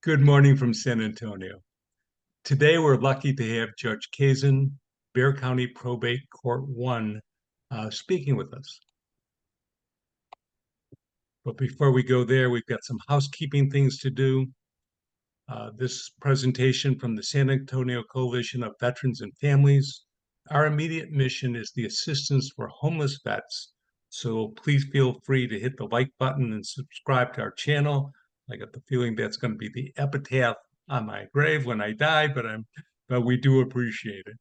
Good morning from San Antonio. Today, we're lucky to have Judge Kazen, Bexar County Probate Court 1, speaking with us. But before we go there, we've got some housekeeping things to do. This presentation from the San Antonio Coalition of Veterans and Families. Our immediate mission is the assistance for homeless vets. So please feel free to hit the like button and subscribe to our channel. I got the feeling that's going to be the epitaph on my grave when I die, but we do appreciate it.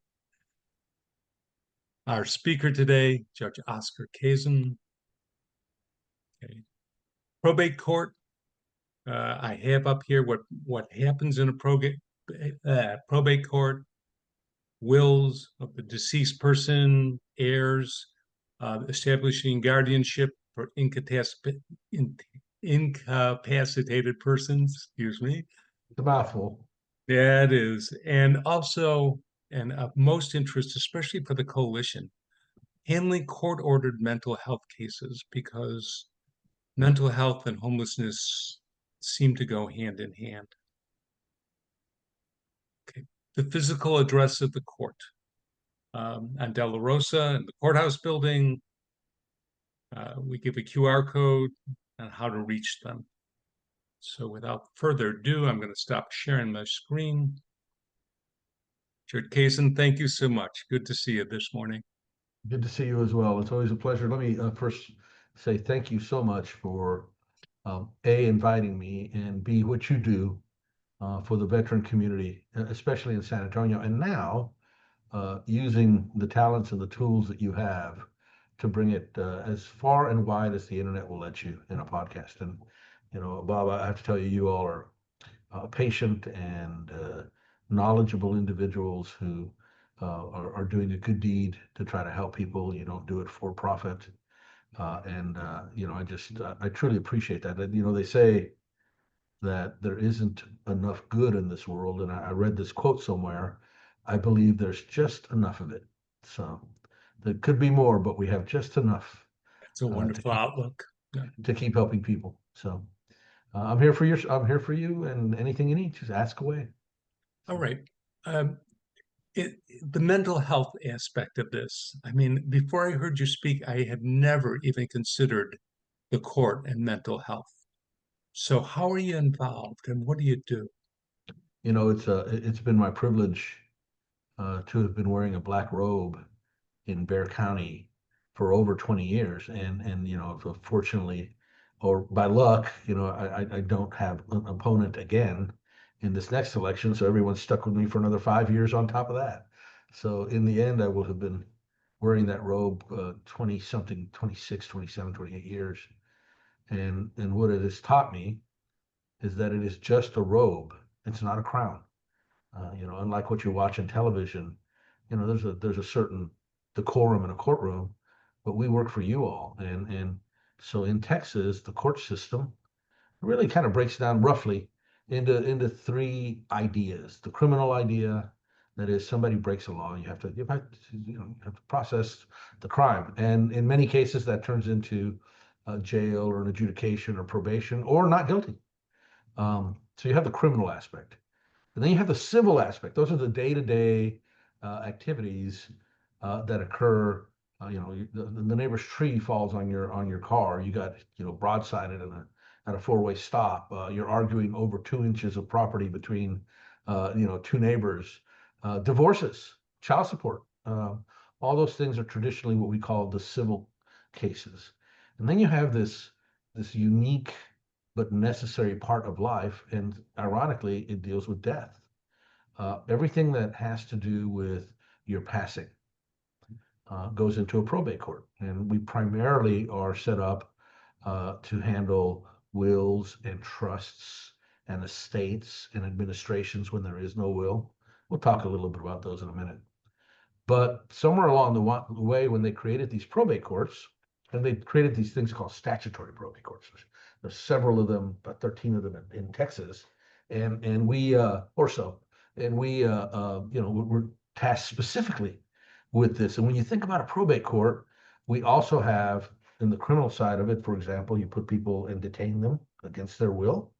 Our speaker today, Judge Oscar Kazen. Okay. Probate court. I have up here what happens in a probate court: wills of the deceased person, heirs, establishing guardianship for incapacitated persons. Excuse me. It's a mouthful. Yeah, it is. And also, and of most interest, especially for the coalition, handling court-ordered mental health cases, because mental health and homelessness seem to go hand in hand. Okay. The physical address of the court on De La Rosa in the courthouse building. We give a QR code on how to reach them. So without further ado, I'm going to stop sharing my screen. Judge Kazen, thank you so much. Good to see you this morning. Good to see you as well. It's always a pleasure. Let me first say thank you so much for A, inviting me, and B, what you do for the veteran community, especially in San Antonio, and now using the talents and the tools that you have to bring it as far and wide as the internet will let you in a podcast. And, you know, Bob, I have to tell you, you all are patient and knowledgeable individuals who are doing a good deed to try to help people. You don't do it for profit. You know, I truly appreciate that. And, you know, they say that there isn't enough good in this world. And I read this quote somewhere. I believe there's just enough of it. So there could be more, but we have just enough. It's a wonderful outlook. To keep helping people. So I'm here for you, and anything you need, just ask away. All right. The mental health aspect of this. I mean, before I heard you speak, I had never even considered the court and mental health. So how are you involved, and what do you do? You know, it's been my privilege to have been wearing a black robe in Bexar County for over 20 years, and you know, fortunately, or by luck, you know, I don't have an opponent again in this next election, so everyone's stuck with me for another 5 years on top of that. So in the end, I will have been wearing that robe 20 something, 26, 27, 28 years. And what it has taught me is that it is just a robe. It's not a crown. You know, unlike what you watch on television, you know, there's a certain decorum in a courtroom, but we work for you all. And so in Texas, the court system really kind of breaks down roughly into three ideas. The criminal idea, that is, somebody breaks a law, you have to process the crime, and in many cases that turns into jail or an adjudication or probation or not guilty. So you have the criminal aspect, and then you have the civil aspect. Those are the day-to-day activities that occur. You know, the neighbor's tree falls on your car. You got, you know, broadsided at a four-way stop. You're arguing over 2 inches of property between you know, two neighbors. Divorces, child support, all those things are traditionally what we call the civil cases. And then you have this unique but necessary part of life, and ironically, it deals with death. Everything that has to do with your passing goes into a probate court, and we primarily are set up to handle wills and trusts and estates and administrations when there is no will. We'll talk a little bit about those in a minute. But somewhere along the way, when they created these probate courts, and they created these things called statutory probate courts. There's several of them, about 13 of them in Texas, and we or so, and we you know, we're tasked specifically with this. And when you think about a probate court, we also have, in the criminal side of it, for example, you put people and detain them against their will.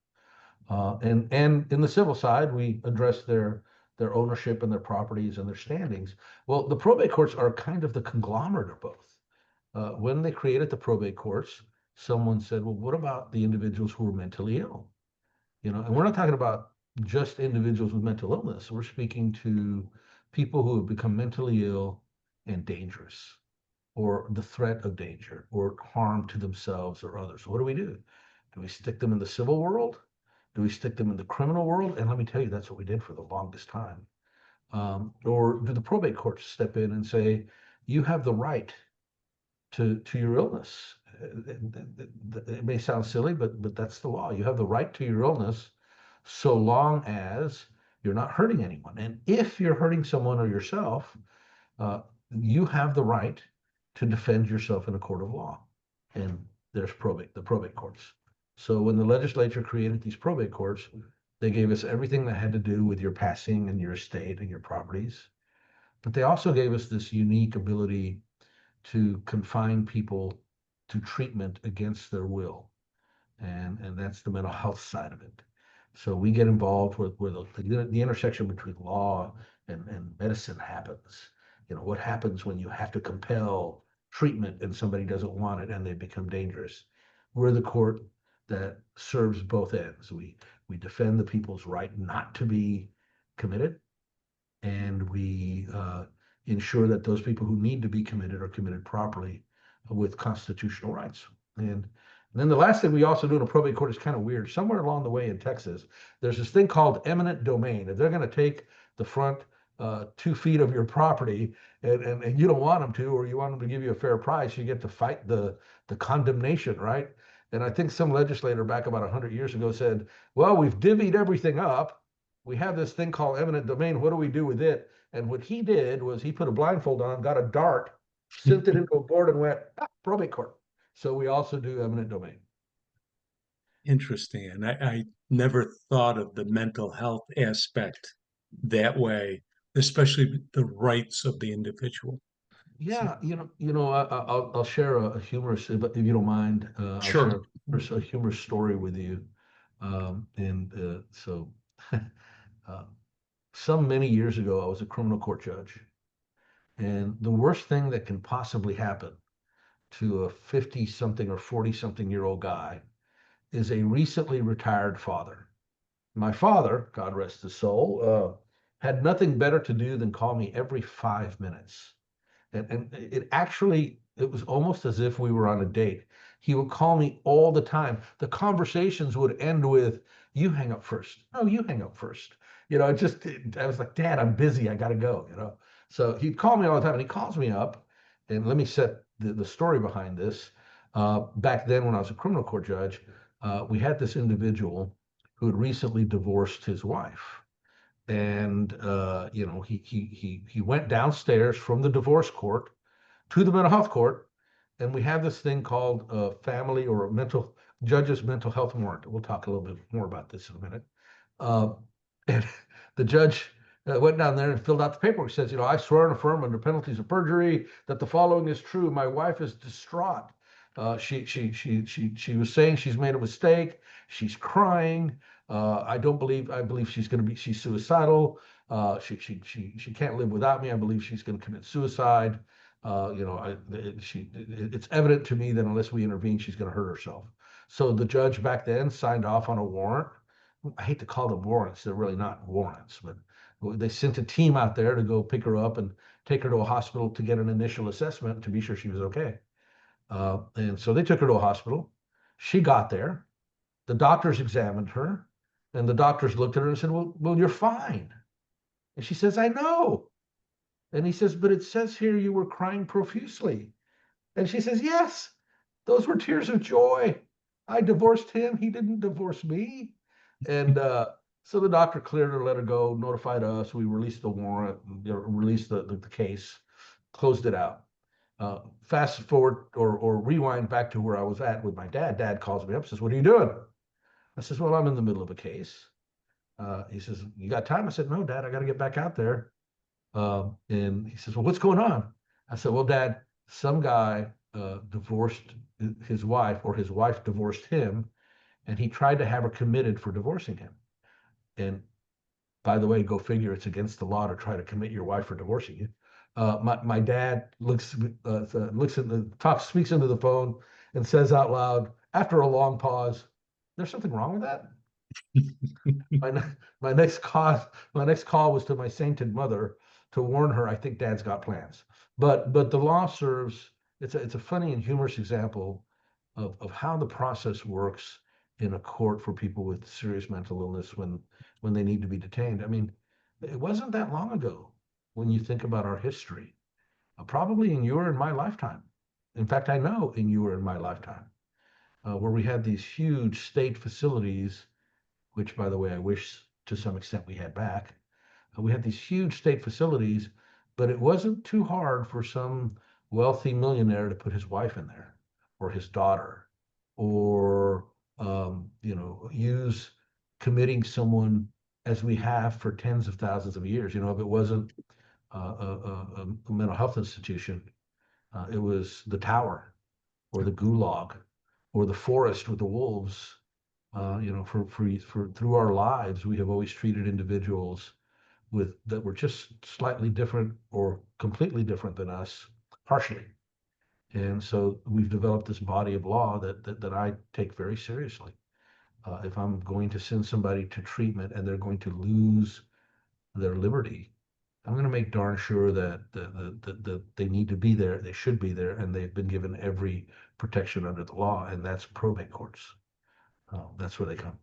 And in the civil side, we address their ownership and their properties and their standings. Well, the probate courts are kind of the conglomerate of both. When they created the probate courts, someone said, well, what about the individuals who are mentally ill? And we're not talking about just individuals with mental illness. We're speaking to people who have become mentally ill and dangerous, or the threat of danger, or harm to themselves or others. What do we do? Do we stick them in the civil world? Do we stick them in the criminal world? And let me tell you, that's what we did for the longest time. Or do the probate courts step in and say, you have the right to your illness? It may sound silly, but that's the law. You have the right to your illness so long as you're not hurting anyone. And if you're hurting someone or yourself, uh, you have the right to defend yourself in a court of law. And there's the probate courts. So when the legislature created these probate courts, they gave us everything that had to do with your passing and your estate and your properties. But they also gave us this unique ability to confine people to treatment against their will. And that's the mental health side of it. So we get involved with where the intersection between law and medicine happens. What happens when you have to compel treatment and somebody doesn't want it and they become dangerous. We're the court that serves both ends. We defend the people's right not to be committed, and we ensure that those people who need to be committed are committed properly with constitutional rights. And then the last thing we also do in a probate court is kind of weird. Somewhere along the way in Texas, there's this thing called eminent domain. If they're going to take the front 2 feet of your property and you don't want them to, or you want them to give you a fair price, you get to fight the condemnation, right? And I think some legislator back about 100 years ago said, well, we've divvied everything up. We have this thing called eminent domain. What do we do with it? And what he did was he put a blindfold on, got a dart, sent it into a board and went, probate court. So we also do eminent domain. Interesting. And I never thought of the mental health aspect that way, especially the rights of the individual. So, Yeah, I'll share a humorous, if you don't mind, I'll sure. share a humorous story with you. So uh, some many years ago, I was a criminal court judge. And the worst thing that can possibly happen to a 50 something or 40 something year old guy is a recently retired father. My father, God rest his soul, had nothing better to do than call me every 5 minutes. And it was almost as if we were on a date. He would call me all the time. The conversations would end with, you hang up first. No, you hang up first. I was like, Dad, I'm busy. I got to go. So he'd call me all the time, and he calls me up. And let me set the story behind this. Back then, when I was a criminal court judge, we had this individual who had recently divorced his wife. And he went downstairs from the divorce court to the mental health court, and we have this thing called family or mental judge's mental health warrant. We'll talk a little bit more about this in a minute. Uh, and the judge went down there and filled out the paperwork. He says, I swear and affirm under penalties of perjury that the following is true. My wife is distraught. She was saying she's made a mistake. She's crying. I believe she's suicidal. She can't live without me. I believe she's going to commit suicide. It's evident to me that unless we intervene, she's going to hurt herself. So the judge back then signed off on a warrant. I hate to call them warrants. They're really not warrants, but they sent a team out there to go pick her up and take her to a hospital to get an initial assessment to be sure she was okay. And so they took her to a hospital. She got there. The doctors examined her, and the doctors looked at her and said, well, you're fine. And she says, I know. And he says, but it says here you were crying profusely. And she says, yes, those were tears of joy. I divorced him. He didn't divorce me. And so the doctor cleared her, let her go, notified us. We released the warrant, released the case, closed it out. Fast forward or rewind back to where I was at with my dad. Dad calls me up, says, what are you doing? I says, well, I'm in the middle of a case. He says, you got time? I said, no, Dad, I got to get back out there. And he says, well, what's going on? I said, well, Dad, some guy divorced his wife, or his wife divorced him, and he tried to have her committed for divorcing him. And by the way, go figure, it's against the law to try to commit your wife for divorcing you. My dad speaks into the phone and says out loud after a long pause, "There's something wrong with that." My, my next call was to my sainted mother to warn her, I think Dad's got plans. But the law serves, it's a funny and humorous example of how the process works in a court for people with serious mental illness when they need to be detained. I mean, it wasn't that long ago when you think about our history, probably in your and my lifetime. In fact, I know in your and my lifetime, where we had these huge state facilities, which, by the way, I wish to some extent we had back. We had these huge state facilities, but it wasn't too hard for some wealthy millionaire to put his wife in there or his daughter, or use committing someone as we have for tens of thousands of years. If it wasn't a mental health institution, it was the tower or the gulag or the forest with the wolves. For through our lives, we have always treated individuals that were just slightly different or completely different than us harshly. And so we've developed this body of law that I take very seriously. If I'm going to send somebody to treatment and they're going to lose their liberty, I'm going to make darn sure that they need to be there, they should be there, and they've been given every protection under the law, and that's probate courts. That's where they come.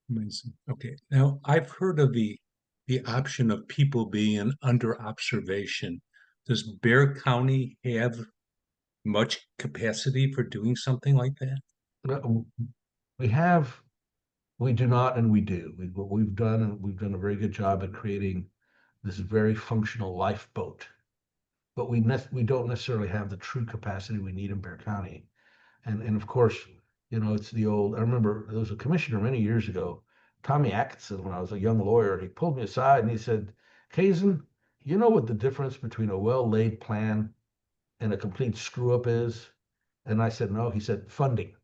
Amazing. Okay. Now, I've heard of the option of people being under observation. Does Bexar County have much capacity for doing something like that? We do not, and we do. What we've done, and we've done a very good job at creating this very functional lifeboat. But we don't necessarily have the true capacity we need in Bexar County. And of course, it's the old. I remember there was a commissioner many years ago, Tommy Atkinson, when I was a young lawyer. He pulled me aside and he said, "Kazen, you know what the difference between a well-laid plan and a complete screw up is?" And I said, "No." He said, "Funding.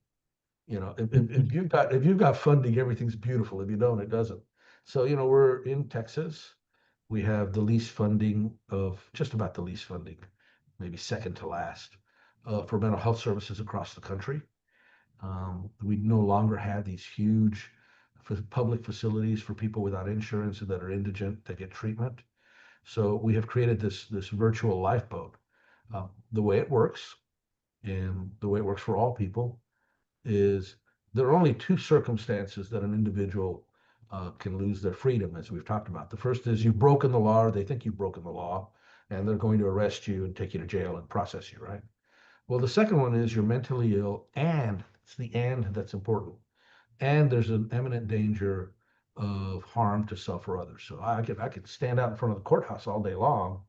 If you've got funding, everything's beautiful. If you don't, it doesn't." So, we're in Texas. We have the least funding of just about the least funding, maybe second to last, for mental health services across the country. We no longer have these huge public facilities for people without insurance and that are indigent that get treatment. So we have created this virtual lifeboat. The way it works, and the way it works for all people, is there are only two circumstances that an individual can lose their freedom, as we've talked about. The first is you've broken the law, or they think you've broken the law, and they're going to arrest you and take you to jail and process you, right? Well, the second one is you're mentally ill, and it's the "and" that's important. And there's an imminent danger of harm to self or others. So I could stand out in front of the courthouse all day long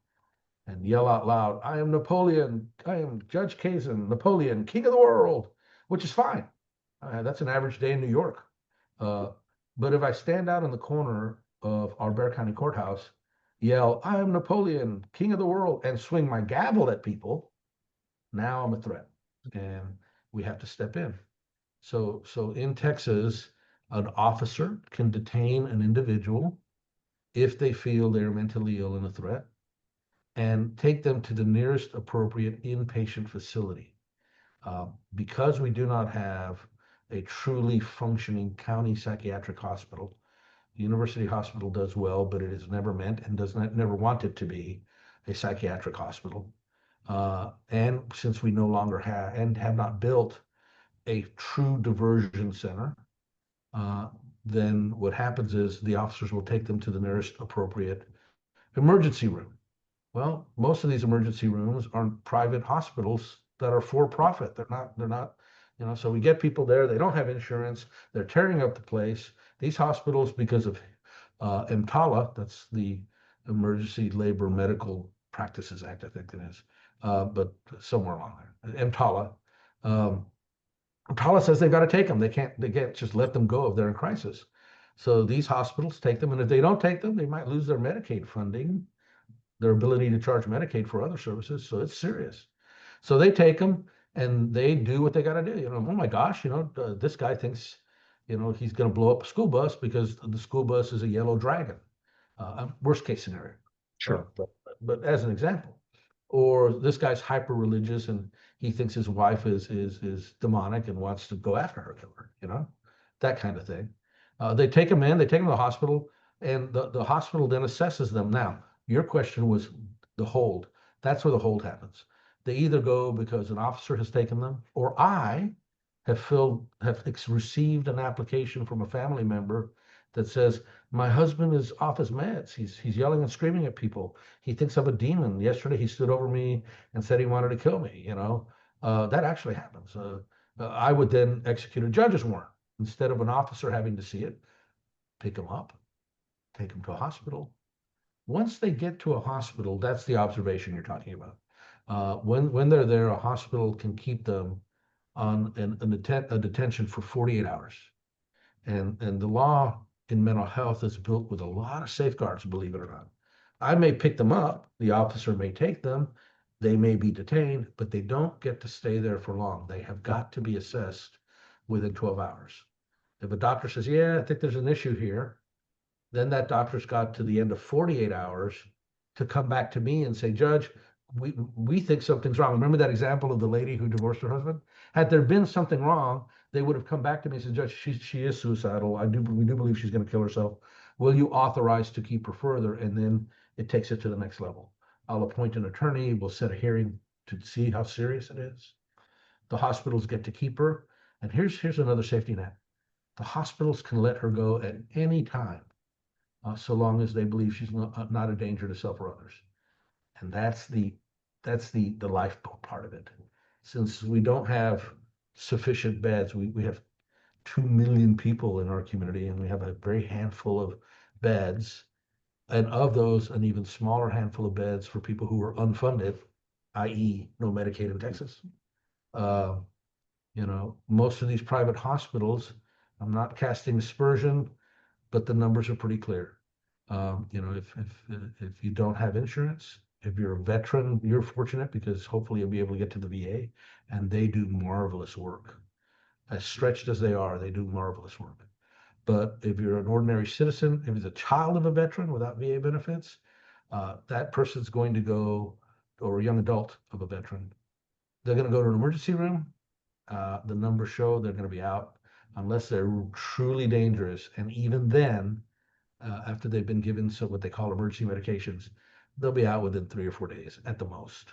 and yell out loud, "I am Napoleon. I am Judge Kazen, Napoleon, king of the world," which is fine. That's an average day in New York. But if I stand out in the corner of our Bexar County Courthouse, yell, "I am Napoleon, king of the world," and swing my gavel at people, now I'm a threat, and we have to step in. So in Texas, an officer can detain an individual if they feel they're mentally ill and a threat, and take them to the nearest appropriate inpatient facility. Because we do not have a truly functioning county psychiatric hospital, University Hospital does well, but it is never meant and never wanted to be a psychiatric hospital. And since we no longer have not built a true diversion center, then what happens is the officers will take them to the nearest appropriate emergency room. Well, most of these emergency rooms aren't private hospitals that are for profit. They're not, so we get people there, they don't have insurance, they're tearing up the place. These hospitals, because of EMTALA, that's the Emergency Labor Medical Practices Act, I think it is, but somewhere along there, EMTALA. EMTALA says they've got to take them. They can't just let them go if they're in crisis. So these hospitals take them, and if they don't take them, they might lose their Medicaid funding, their ability to charge Medicaid for other services. So it's serious. So they take them, and they do what they got to do. Oh my gosh, this guy thinks, he's going to blow up a school bus because the school bus is a yellow dragon. Worst case scenario. Sure. But as an example, or this guy's hyper religious and he thinks his wife is demonic and wants to go after her, kill her, that kind of thing. They take them in, they take them to the hospital, and the hospital then assesses them. Now, your question was the hold. That's where the hold happens. They either go because an officer has taken them, or I have received an application from a family member that says, my husband is off his meds. He's yelling and screaming at people. He thinks I'm a demon. Yesterday he stood over me and said he wanted to kill me. That actually happens. I would then execute a judge's warrant instead of an officer having to see it. Pick them up, take them to a hospital. Once they get to a hospital, that's the observation you're talking about. When they're there, a hospital can keep them on a detention for 48 hours. And the law in mental health is built with a lot of safeguards, believe it or not. I may pick them up, the officer may take them, they may be detained, but they don't get to stay there for long. They have got to be assessed within 12 hours. If a doctor says, yeah, I think there's an issue here, then that doctor's got to the end of 48 hours to come back to me and say, Judge, we think something's wrong. Remember that example of the lady who divorced her husband? Had there been something wrong, they would have come back to me and said, Judge, she is suicidal. We do believe she's going to kill herself. Will you authorize to keep her further? And then it takes it to the next level. I'll appoint an attorney. We'll set a hearing to see how serious it is. The hospitals get to keep her. And here's another safety net. The hospitals can let her go at any time, so long as they believe she's not a danger to self or others. And that's the lifeboat part of it. Since we don't have sufficient beds, we have 2 million people in our community, and we have a very handful of beds. And of those, an even smaller handful of beds for people who are unfunded, i.e. no Medicaid in Texas. Most of these private hospitals, I'm not casting aspersion, but the numbers are pretty clear. If you don't have insurance, if you're a veteran, you're fortunate because hopefully you'll be able to get to the VA, and they do marvelous work. As stretched as they are, they do marvelous work. But if you're an ordinary citizen, if it's a child of a veteran without VA benefits, that person's going to go, or a young adult of a veteran, they're going to go to an emergency room. The numbers show they're going to be out unless they're truly dangerous. And even then, after they've been given what they call emergency medications, they'll be out within 3 or 4 days at the most.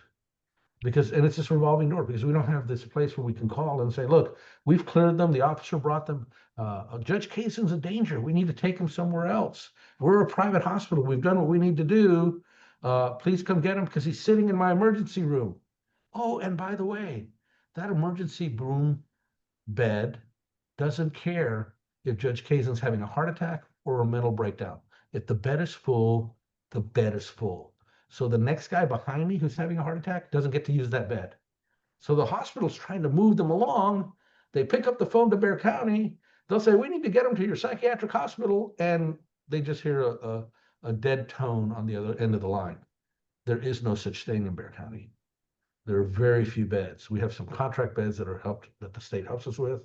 And it's this revolving door, because we don't have this place where we can call and say, look, we've cleared them. The officer brought them. Judge Kazen's a danger. We need to take him somewhere else. We're a private hospital. We've done what we need to do. Please come get him because he's sitting in my emergency room. Oh, and by the way, that emergency room bed doesn't care if Judge Kazen's having a heart attack or a mental breakdown. If the bed is full, the bed is full. So the next guy behind me who's having a heart attack doesn't get to use that bed. So the hospital's trying to move them along. They pick up the phone to Bexar County. They'll say, we need to get them to your psychiatric hospital. And they just hear a dead tone on the other end of the line. There is no such thing in Bexar County. There are very few beds. We have some contract beds that the state helps us with.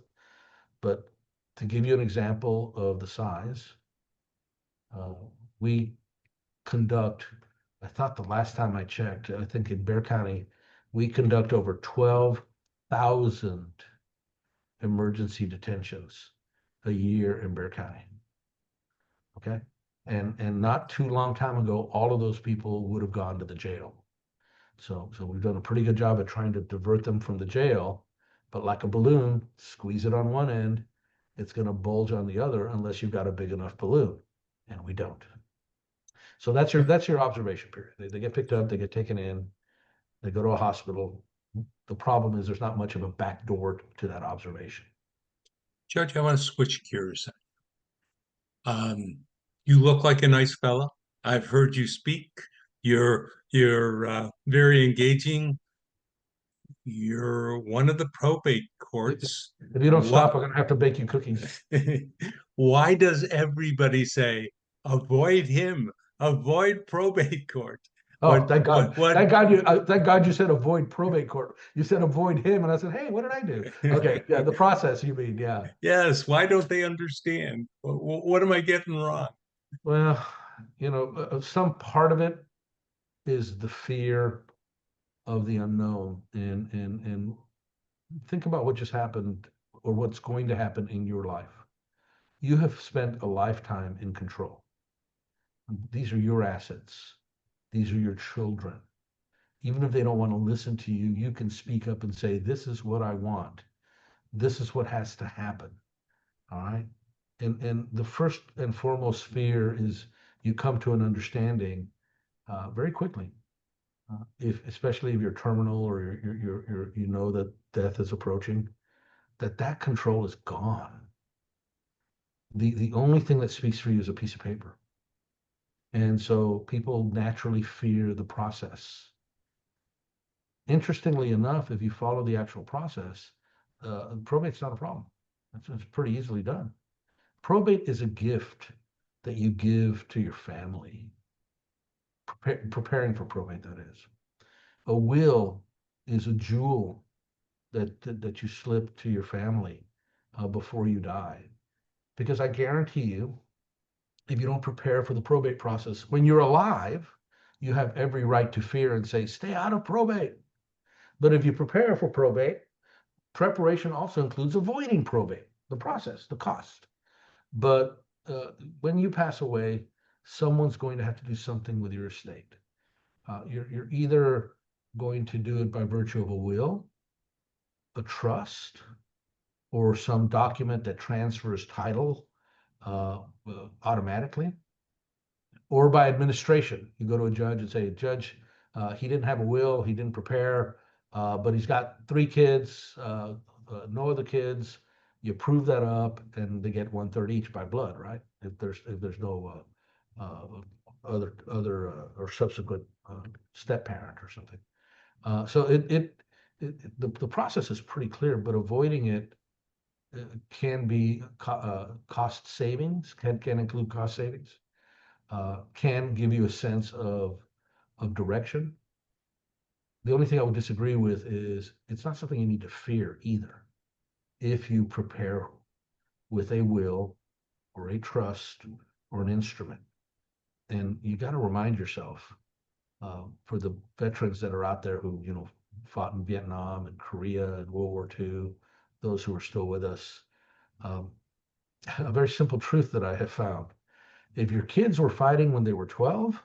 But to give you an example of the size, we conduct, I thought the last time I checked, I think in Bexar County, we conduct over 12,000 emergency detentions a year in Bexar County. Okay? And not too long time ago, all of those people would have gone to the jail. So we've done a pretty good job at trying to divert them from the jail, but like a balloon, squeeze it on one end, it's going to bulge on the other unless you've got a big enough balloon, and we don't. So that's your observation period. They get picked up, they get taken in, they go to a hospital. The problem is there's not much of a back door to that observation. Judge, I want to switch gears. You look like a nice fella. I've heard you speak. You're very engaging. You're one of the probate courts. If you don't stop, I'm going to have to bake you cookies. Why does everybody say, avoid him, avoid probate court? Oh, thank God. What? Thank God you said avoid probate court. You said avoid him. And I said, hey, what did I do? Okay. Yeah. The process, you mean. Yeah. Yes, why don't they understand? What am I getting wrong? Well, some part of it is the fear of the unknown, and think about what just happened or what's going to happen in your life. You have spent a lifetime in control. These are your assets. These are your children. Even if they don't want to listen to you, you can speak up and say, this is what I want. This is what has to happen. All right. And the first and foremost fear is you come to an understanding very quickly. If especially if you're terminal or you know that death is approaching, that control is gone. The only thing that speaks for you is a piece of paper. And so people naturally fear the process. Interestingly enough, if you follow the actual process, probate's not a problem. It's pretty easily done. Probate is a gift that you give to your family, preparing for probate, that is. A will is a jewel that you slip to your family before you die. Because I guarantee you, if you don't prepare for the probate process, when you're alive, you have every right to fear and say, stay out of probate. But if you prepare for probate, preparation also includes avoiding probate, the process, the cost. But when you pass away, someone's going to have to do something with your estate. You're either going to do it by virtue of a will, a trust, or some document that transfers title automatically, or by administration. You go to a judge and say, Judge, he didn't have a will, he didn't prepare, but he's got 3 kids, no other kids. You prove that up, and they get 1/3 each by blood, right? If there's no other or subsequent step parent or something. So the process is pretty clear, but avoiding it can be cost savings, can include cost savings, can give you a sense of direction. The only thing I would disagree with is it's not something you need to fear either. If you prepare with a will or a trust or an instrument, and you got to remind yourself for the veterans that are out there who fought in Vietnam and Korea and World War II, those who are still with us, a very simple truth that I have found: if your kids were fighting when they were 12,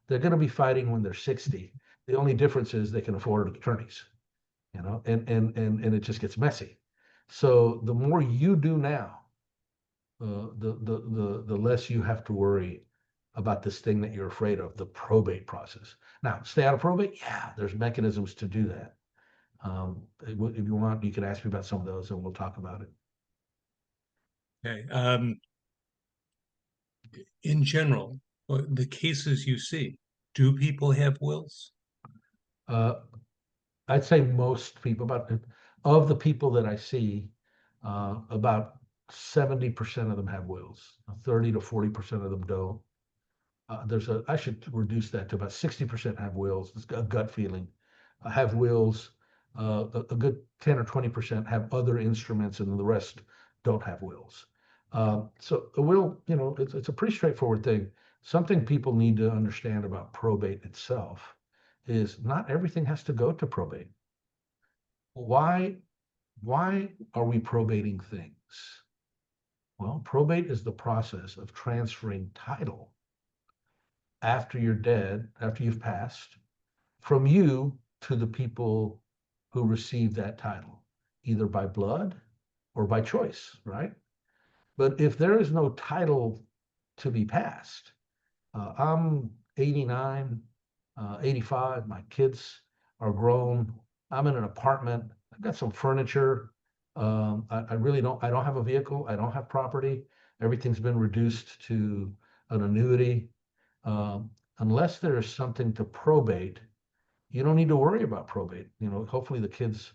they're going to be fighting when they're 60. The only difference is they can afford attorneys, and it just gets messy. So the more you do now, the less you have to worry about this thing that you're afraid of, the probate process. Now, stay out of probate. Yeah, there's mechanisms to do that. If you want, you can ask me about some of those, and we'll talk about it. Okay. In general, the cases you see, do people have wills? Uh, I'd say most people, of the people that I see, about 70% of them have wills. 30 to 40% of them don't. I should reduce that to about 60% have wills. It's a gut feeling. Have wills. A good 10 or 20% have other instruments, and the rest don't have wills. So a will, it's a pretty straightforward thing. Something people need to understand about probate itself is not everything has to go to probate. Why are we probating things? Well, probate is the process of transferring title after you're dead, after you've passed, from you to the people who received that title, either by blood or by choice, right? But if there is no title to be passed, I'm 89, 85, my kids are grown, I'm in an apartment, I've got some furniture. I really I don't have a vehicle, I don't have property. Everything's been reduced to an annuity. Unless there is something to probate, you don't need to worry about probate. Hopefully the kids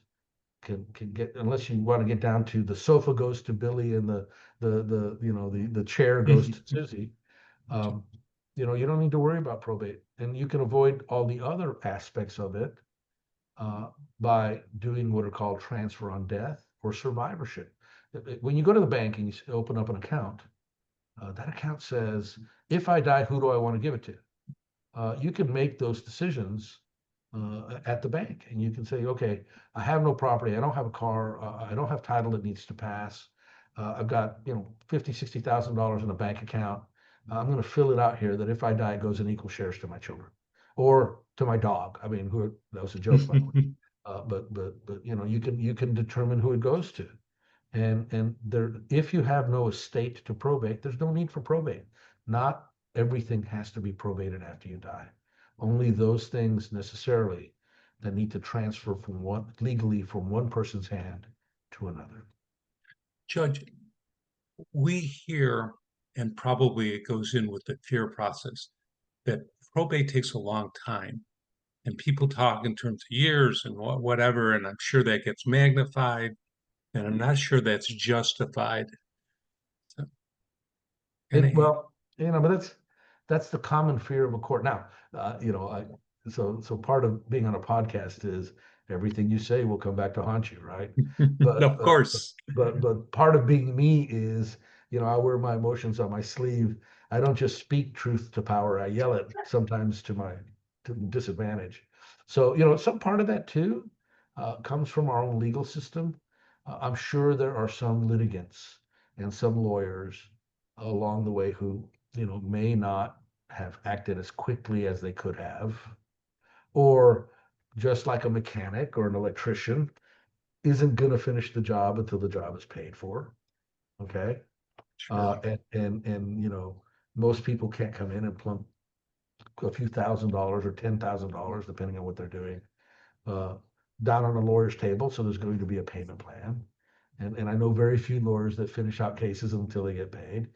can get, unless you want to get down to the sofa goes to Billy and the chair goes to Susie. you don't need to worry about probate, and you can avoid all the other aspects of it by doing what are called transfer on death or survivorship. When you go to the bank and you open up an account, that account says, if I die, who do I want to give it to? You can make those decisions at the bank, and you can say, okay, I have no property, I don't have a car, I don't have title that needs to pass. I've got, $50,000, $60,000 in a bank account. I'm going to fill it out here that if I die, it goes in equal shares to my children or to my dog. I mean, that was a joke, by the way. But you can determine who it goes to. And there, if you have no estate to probate, there's no need for probate. Not everything has to be probated after you die. Only those things necessarily that need to transfer legally from one person's hand to another. Judge, we hear, and probably it goes in with the fear process, that probate takes a long time. And people talk in terms of years and whatever, and I'm sure that gets magnified, and I'm not sure that's justified. So, Well, but that's the common fear of a court. Now, so part of being on a podcast is everything you say will come back to haunt you, right? of But course. but part of being me is, I wear my emotions on my sleeve. I don't just speak truth to power. I yell it sometimes to disadvantage. So, some part of that too comes from our own legal system. I'm sure there are some litigants and some lawyers along the way who, may not have acted as quickly as they could have, or just like a mechanic or an electrician isn't going to finish the job until the job is paid for. Okay. Sure. And most people can't come in and plump a few $1,000s or $10,000, depending on what they're doing, uh, down on a lawyer's table. So there's going to be a payment plan. And I know very few lawyers that finish out cases until they get paid.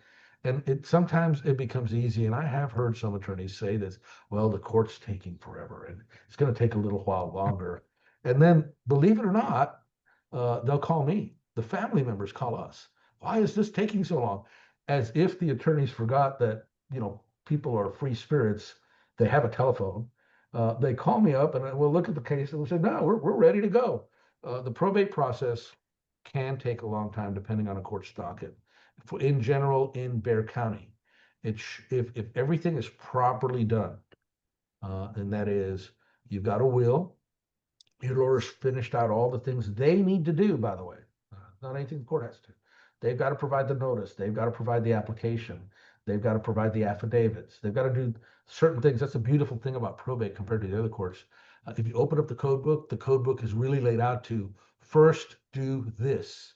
And sometimes it becomes easy. And I have heard some attorneys say this, well, the court's taking forever and it's going to take a little while longer. And then, believe it or not, they'll call me. The family members call us. Why is this taking so long? As if the attorneys forgot that, people are free spirits. They have a telephone. They call me up and we'll look at the case and we'll say, no, we're ready to go. The probate process can take a long time depending on a court's docket. In general, in Bexar County, if everything is properly done, and that is, you've got a will, your lawyer's finished out all the things they need to do, by the way, not anything the court has to. They've got to provide the notice, they've got to provide the application, they've got to provide the affidavits, they've got to do certain things. That's a beautiful thing about probate compared to the other courts. If you open up the code book is really laid out to first do this,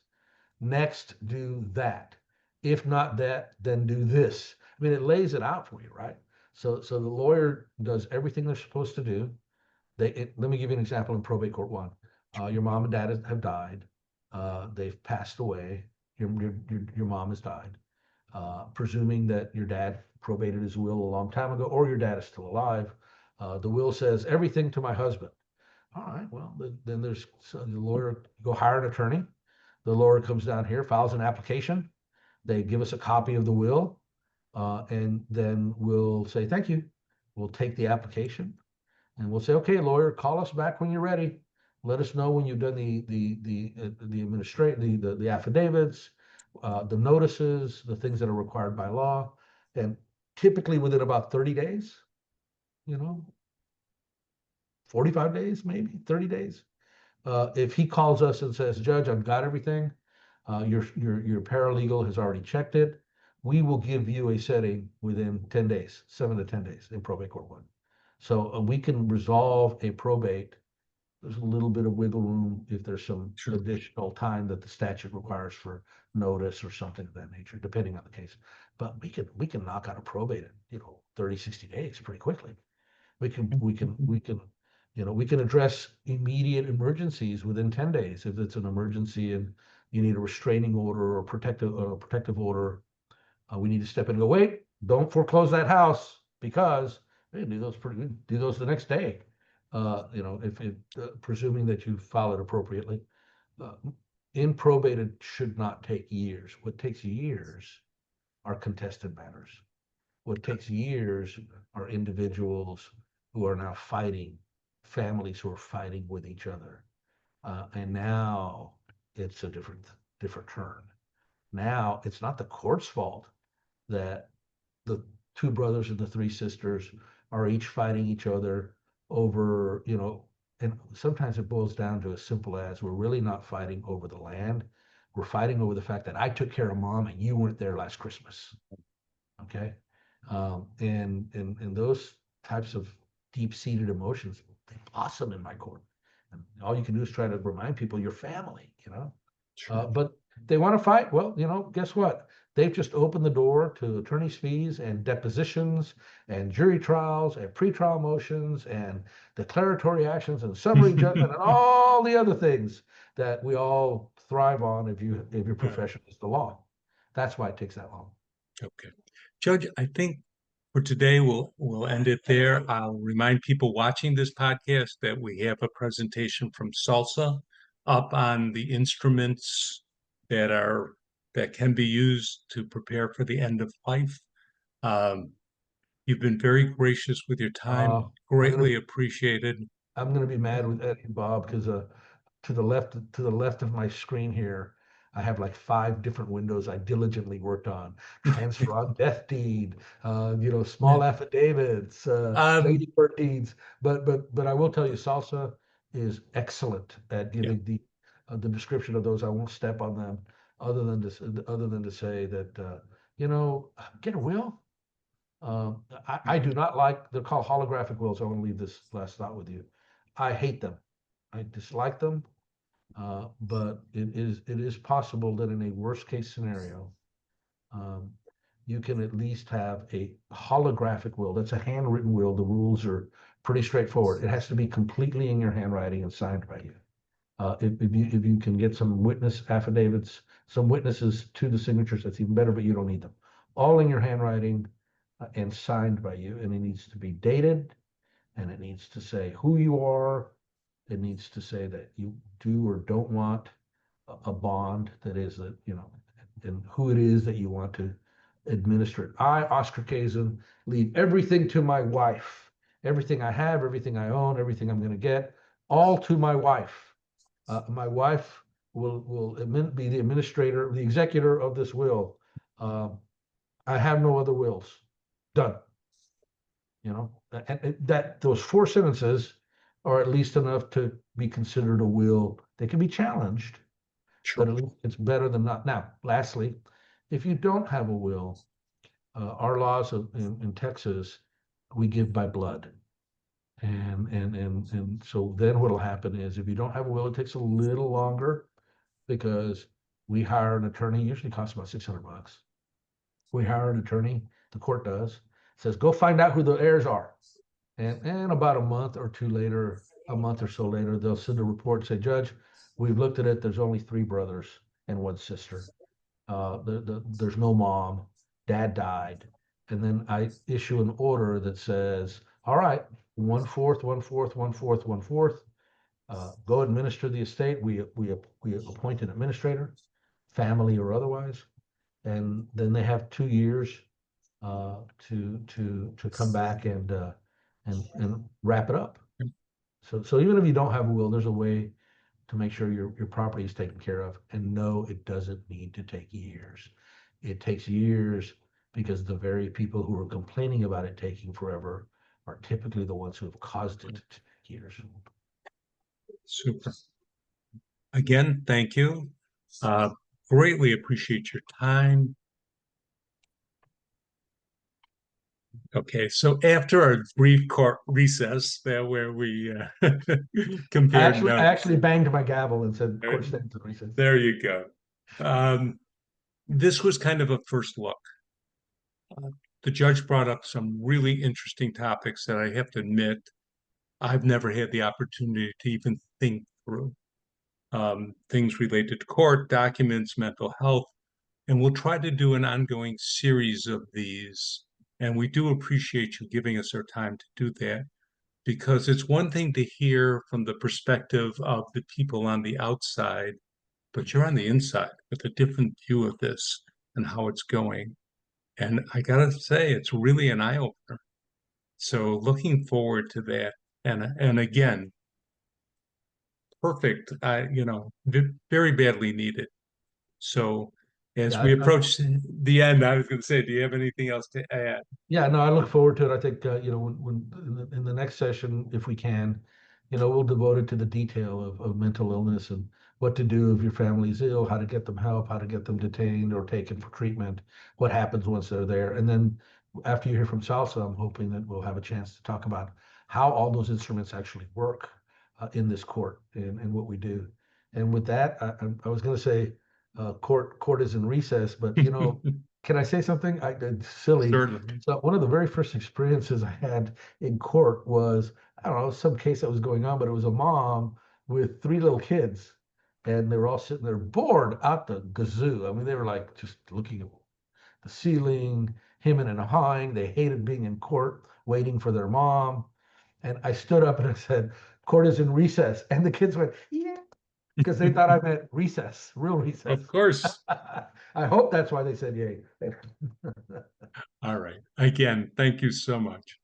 next do that. If not that, then do this. I mean, it lays it out for you, right? So the lawyer does everything they're supposed to do. Let me give you an example in probate court one. Your mom and dad have died. They've passed away. Your mom has died. Presuming that your dad probated his will a long time ago, or your dad is still alive. The will says everything to my husband. All right, well, then the lawyer, go hire an attorney. The lawyer comes down here, files an application. They give us a copy of the will, and then we'll say, thank you. We'll take the application and we'll say, okay, lawyer, call us back when you're ready. Let us know when you've done the affidavits, the notices, the things that are required by law. And typically within about 30 days, 45 days, maybe 30 days. If he calls us and says, Judge, I've got everything, your paralegal has already checked it, we will give you a setting within 10 days, 7 to 10 days in probate court one. So we can resolve a probate. There's a little bit of wiggle room if there's some additional time that the statute requires for notice or something of that nature, depending on the case. But we can knock out a probate in 30, 60 days pretty quickly. We can address immediate emergencies within 10 days. If it's an emergency and you need a restraining order or protective order, we need to step in and go, wait, don't foreclose that house because we can do those the next day. If presuming that you file it appropriately. In probate, it should not take years. What takes years are contested matters. What takes years are individuals who are now fighting, families who are fighting with each other. And now it's a different turn. Now it's not the court's fault that the two brothers and the three sisters are each fighting each other over, and sometimes it boils down to as simple as we're really not fighting over the land. We're fighting over the fact that I took care of mom and you weren't there last Christmas. Okay. And those types of deep-seated emotions, they blossom in my court. And all you can do is try to remind people you're family, Sure. but they want to fight. Well, guess what? They've just opened the door to attorney's fees and depositions and jury trials and pretrial motions and declaratory actions and summary judgment and all the other things that we all thrive on if your profession is the law. That's why it takes that long. Okay. Judge, I think for today we'll end it there. I'll remind people watching this podcast that we have a presentation from Salsa up on the instruments that can be used to prepare for the end of life. You've been very gracious with your time, I'm greatly gonna appreciated. I'm gonna be mad with Eddie and Bob because to the left of my screen here, I have like 5 different windows I diligently worked on. Transfer on death deed, small affidavits, Um, lady bird deeds. But I will tell you, Salsa is excellent at yeah, giving the description of those. I won't step on them, other than to say that get a will. I do not like, they're called holographic wills. I want to leave this last thought with you. I hate them. I dislike them. But it is possible that in a worst case scenario, um, you can at least have a holographic will. That's a handwritten will. The rules are pretty straightforward. It has to be completely in your handwriting and signed by you. If you can get some witness affidavits, some witnesses to the signatures, that's even better, but you don't need them. All in your handwriting and signed by you, and it needs to be dated, and it needs to say who you are. It needs to say that you do or don't want a bond, that is that, and who it is that you want to administer it. I, Oscar Kazen, leave everything to my wife. Everything I have, everything I own, everything I'm going to get, all to my wife. My wife will be the administrator, the executor of this will. I have no other wills. Done. And that those 4 sentences are at least enough to be considered a will. They can be challenged, but sure. at least it's better than not. Now, lastly, if you don't have a will, our laws in Texas, we give by blood. And so then what'll happen is if you don't have a will, it takes a little longer because we hire an attorney, usually costs about $600. We hire an attorney, the court does, says, go find out who the heirs are. And about a month or two later, a month or so later, they'll send a report and say, Judge, we've looked at it. There's only 3 brothers and 1 sister. There's no mom. Dad died. And then I issue an order that says, all right, 1/4, 1/4, 1/4, 1/4. Go administer the estate. We appoint an administrator, family or otherwise, and then they have 2 years to come back and wrap it up. So even if you don't have a will, there's a way to make sure your property is taken care of. And no, it doesn't need to take years. It takes years because the very people who are complaining about it taking forever are typically the ones who have caused it to take years. Super. Again, thank you. Uh, Greatly appreciate your time. Okay, so after our brief court recess, there where we compared I notes, actually banged my gavel and said, "Court stands in recess." there you go. This was kind of a first look. The judge brought up some really interesting topics that I have to admit I've never had the opportunity to even think through. Things related to court documents, mental health, and we'll try to do an ongoing series of these. And we do appreciate you giving us our time to do that, because it's one thing to hear from the perspective of the people on the outside, but you're on the inside with a different view of this and how it's going. And I gotta say, it's really an eye opener. So looking forward to that. And again, perfect. Very badly needed. So as Yeah, we approach the end, I was going to say, do you have anything else to add? yeah, no, I look forward to it. I think, when in the next session, if we can, we'll devote it to the detail of mental illness and what to do if your family's ill, how to get them help, how to get them detained or taken for treatment, what happens once they're there. And then after you hear from Salsa, I'm hoping that we'll have a chance to talk about how all those instruments actually work in this court and what we do. And with that, I was going to say, court is in recess, but can I say something? It's silly. Certainly. So one of the very first experiences I had in court was, I don't know, some case that was going on, but it was a mom with three little kids, and they were all sitting there bored out the gazoo. I mean, they were like just looking at the ceiling, hemming and hawing. They hated being in court, waiting for their mom. And I stood up and I said, "Court is in recess." And the kids went, "Yeah," because they thought I meant recess, real recess. Of course. I hope that's why they said yay. All right. Again, thank you so much.